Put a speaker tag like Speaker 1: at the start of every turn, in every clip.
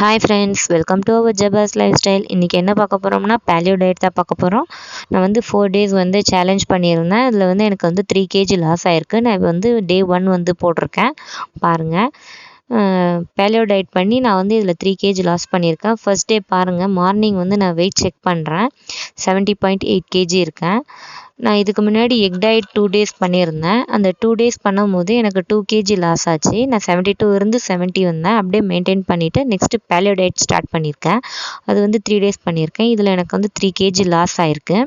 Speaker 1: Hi friends, welcome to our ஜபாஸ் life style. இன்றைக்கி என்ன பார்க்க போகிறோம்னா பேலியோ டயட் தான் பார்க்க போகிறோம். நான் வந்து 4 days வந்து சேலஞ்ச் பண்ணியிருந்தேன். அதில் வந்து எனக்கு வந்து 3 kg லாஸ் ஆகிருக்கு. நான் வந்து டே 1 வந்து போட்டிருக்கேன் பாருங்கள். பேலியோ டயட் பண்ணி நான் வந்து இதில் 3 kg லாஸ் பண்ணியிருக்கேன். ஃபர்ஸ்ட் டே பாருங்கள், மார்னிங் வந்து நான் வெயிட் செக் பண்ணுறேன். 70.8 kg இருக்கேன். நான் இதுக்கு முன்னாடி எக் டயட் 2 days பண்ணியிருந்தேன். அந்த 2 days பண்ணும்போது எனக்கு 2 kg லாஸ் ஆச்சு. நான் 72 இருந்து 70 வந்தேன். அப்படியே மெயின்டைன் பண்ணிவிட்டு நெக்ஸ்ட்டு பேலியோ டயட் ஸ்டார்ட் பண்ணியிருக்கேன். அது வந்து 3 days பண்ணியிருக்கேன். இதில் எனக்கு வந்து 3 kg லாஸ் ஆகிருக்கு.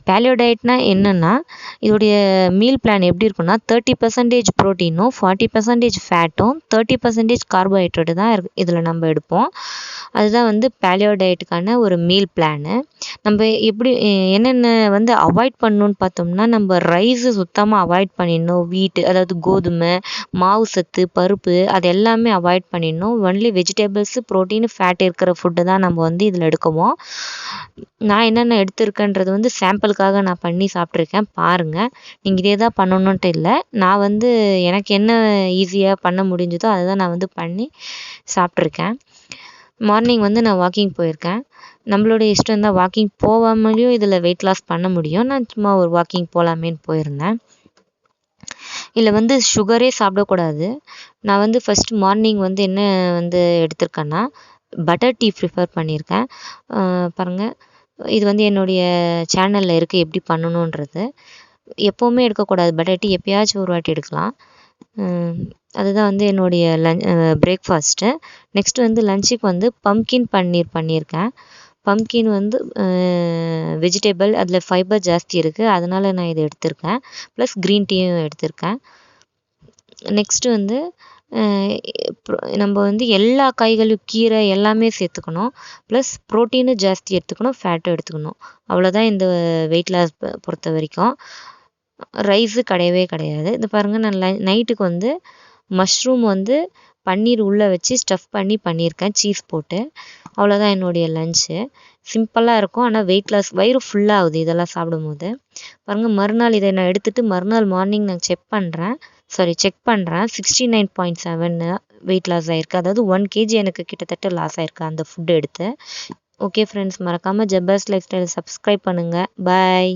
Speaker 1: பேலியோ டயட்னா என்னென்னா, இதோடைய மீல் பிளான் எப்படி இருக்குன்னா 30% ப்ரோட்டீனும் 40% ஃபேட்டும் 30% கார்போஹைட்ரேட்டு தான் இதில் நம்ம எடுப்போம். அதுதான் வந்து பேலியோ டயட்டுக்கான ஒரு மீல் பிளானு. நம்ம எப்படி என்னென்ன வந்து அவாய்ட் பண்ணணும்னு பார்த்தோம்னா, நம்ம ரைஸு சுத்தமாக அவாய்ட் பண்ணிடணும். வீட்டு அதாவது கோதுமை, மாவு சத்து, பருப்பு அது எல்லாமே அவாய்ட் பண்ணிடணும். ஒன்லி வெஜிடபிள்ஸு, ப்ரோட்டீனு, ஃபேட் இருக்கிற ஃபுட்டு தான் நம்ம வந்து இதில் எடுக்குவோம். நான் என்னென்ன எடுத்திருக்கேன்றது வந்து சாம்பிளுக்காக நான் பண்ணி சாப்பிட்ருக்கேன் பாருங்கள். நீங்கள் இதே தான் பண்ணணுன்ட்டு இல்லை. நான் வந்து எனக்கு என்ன ஈஸியாக பண்ண முடிஞ்சதோ அதை தான் நான் வந்து பண்ணி சாப்பிட்ருக்கேன். மார்னிங் வந்து நான் வாக்கிங் போயிருக்கேன். நம்மளோட இஷ்டம் தான், வாக்கிங் போகாமலேயும் இதில் வெயிட் லாஸ் பண்ண முடியும். நான் சும்மா ஒரு வாக்கிங் போகலாமேன்னு போயிருந்தேன். இதில் வந்து சுகரே சாப்பிடக்கூடாது. நான் வந்து ஃபஸ்ட்டு மார்னிங் வந்து என்ன வந்து எடுத்திருக்கேன்னா, பட்டர் டீ ப்ரிஃபர் பண்ணியிருக்கேன். பாருங்கள், இது வந்து என்னுடைய சேனலில் இருக்குது எப்படி பண்ணணுன்றது. எப்போவுமே எடுக்கக்கூடாது பட்டர் டீ, எப்போயாச்சும் ஒரு வாட்டி எடுக்கலாம். அதுதான் வந்து என்னுடைய பிரேக்ஃபாஸ்ட்டு. நெக்ஸ்ட்டு வந்து லஞ்சுக்கு வந்து பம்கின் பன்னீர் பண்ணியிருக்கேன். பம்கின் வந்து வெஜிடபிள், அதில் ஃபைபர் ஜாஸ்தி இருக்குது, அதனால் நான் இதை எடுத்திருக்கேன். ப்ளஸ் க்ரீன் டீயும் எடுத்திருக்கேன். நெக்ஸ்ட்டு வந்து நம்ம வந்து எல்லா காய்களும், கீரை எல்லாமே சேர்த்துக்கணும். ப்ளஸ் ப்ரோட்டீனும் ஜாஸ்தி எடுத்துக்கணும், ஃபேட்டும் எடுத்துக்கணும். அவ்வளோதான் இந்த வெயிட் லாஸ் பொறுத்த வரைக்கும். ரைஸு கிடையவே கிடையாது. இது பாருங்கள், நான் நைட்டுக்கு வந்து மஷ்ரூம் வந்து பன்னீர் உள்ளே வச்சு ஸ்டஃப் பண்ணி பண்ணியிருக்கேன், சீஸ் போட்டு. அவ்வளோதான் என்னுடைய லன்ச்சு. சிம்பிளாக இருக்கும், ஆனால் வெயிட் லாஸ், வயிறு ஃபுல்லாகுது இதெல்லாம் சாப்பிடும்போது. பாருங்கள், மறுநாள் இதை நான் எடுத்துகிட்டு மறுநாள் மார்னிங் நான் செக் பண்ணுறேன். 69.7 வெயிட் லாஸ் ஆகிருக்கு. அதாவது 1 kg எனக்கு கிட்டத்தட்ட லாஸ் ஆகிருக்கு அந்த ஃபுட்டு எடுத்து. ஓகே ஃப்ரெண்ட்ஸ், மறக்காமல் ஜப்பாஸ் லைஃப் ஸ்டைல் சப்ஸ்கிரைப் பண்ணுங்கள். பாய்.